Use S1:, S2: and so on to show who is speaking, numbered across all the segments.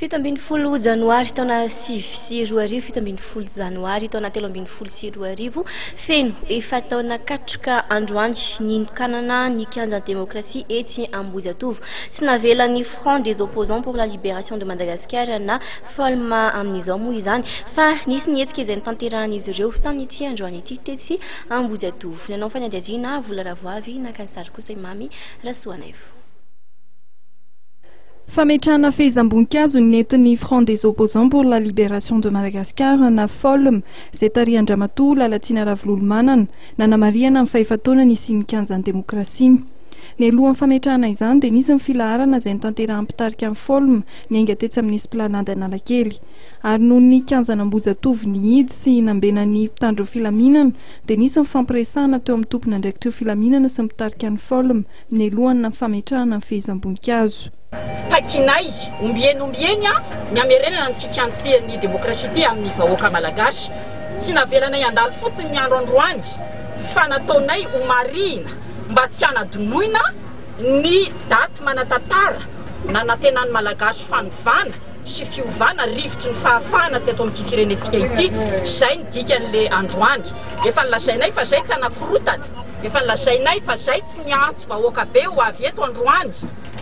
S1: Fito ambin'ny folo janoary taona 2024, fito ambin'ny folo janoary taona 2024, feno efa taona 4 androany ninokanana ny kianjan'ny démocratie etsy Ambohijatovo sy navelan'ny Front des opposants pour la libération de Madagascar na folma amin'izao moa izany fa nisy nietsika izay nitanterahan'izy ireo tamin'ity androany ity tetsy Ambohijatovo. Nanao fanadihadiana Vola Ravoavy naka ny sary kosa Mamy Rasoanaivo.
S2: Fametrahana fehezam-boninkazo nentin'ny Front des opposants pour la libération de Madagascar na FOLM izay tarihan-dramatoa Lalatsina Ravolomanana nanamariana amin'ny fahefataona nisy ny kianjan'ny demokrasia. Ny alohan'ny fametrahana izany dia nisy ny filaharana izay nitanterahan'ny mpitarika amin'ny FOLM ny ainga tetsy amin'ny Esplanade Analakely. Ary noho ny kianjana Ambohijatovo nihidy sy nambenan'ny mpitandro filaminana dia nisy ny fampiresahana teo amin'ny tompona andraikitra filaminana sy mitarika ny FOLM ny alohan'ny fametrahana ny fehezam-boninkazo.
S3: Takinay ombieny ny amerenana ny tikansehan'ny demokrasia ty amin'ny vahoaka malagasy tsy navelanay andalo fotsiny ny andro androany fa nataonay omarina mba tsy hanadonoina ny daty manatantara nanantenan'ny malagasy fanovana sy fiovana rivotry ny fahafahana teto amin'ity firenetsika ity zay ny dikan'le androany. Efa nilazainay fa zay tsy anakorotana, efa nilazainay fa zay tsy niantso vahoaka be ho avy eto androany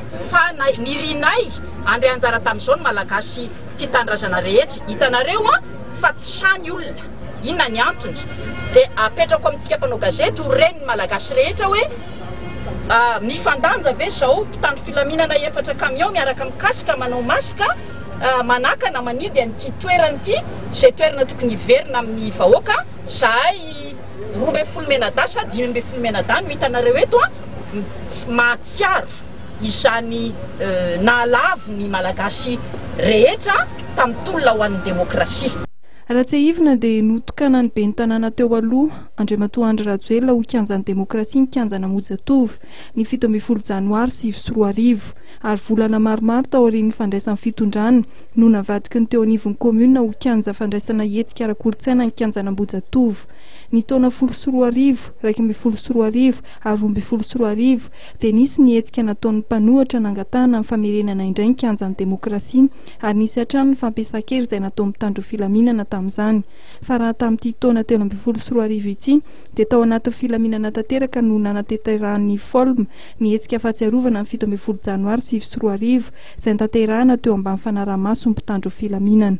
S3: fa nirinay andre anjara tamin'izao ny malagasy tia tandrazana rehetra. Hitanareo fa tsy sany olona inona ny antony dia apetrako amintsika mpanao gazety ho reny ny malagasy rehetra hoe mifandanja ve zao mpitandro filaminana 4 camion miaraka mikasika manao masika manakana manidy an'ity toerana ity zay toerana tokony hiverina amin'ny vahoaka zahay 12 menada sy 15 menada no hitanareo eto mahatsiaro izany nalavo ny malagasy rehetra tamin'ny tolona ho an'ny demokrasia.
S2: Ratsehivina dia notokana ny ben'ny tanàna teo aloha Andriamatoa Andry Rajoelina ho kianjan'ny demokrasia ny kianjana Ambohijatovo ny 17 janoary 2024 ary volana maromaro tao aorian'ny fandraisana fitondrana no navadiky ny teo anivon'ny komuna ho kianja fandraisana hetsika ara-kolontsaina ny kianjana Ambohijatovo. Ny taona 2024, 2024 ary 2024 dia nisy ny hetsika nataon'ny mpanohatra nangatahana amin'ny famerenana indray ny kianjan'ny demokrasia ary nisy hatrany ny fampiasan-kery izay natao mitandro filaminana tamin'izany. Fa raha tamin'ity taona 2024 ity dia tao anaty filaminana tanteraka no nanateterahan'ny FOLM ny hetsika fahatsiarovana ny 17 janoary 2024 izay natanterahana teo ambany fanaraha-maso ny mpitandro filaminana.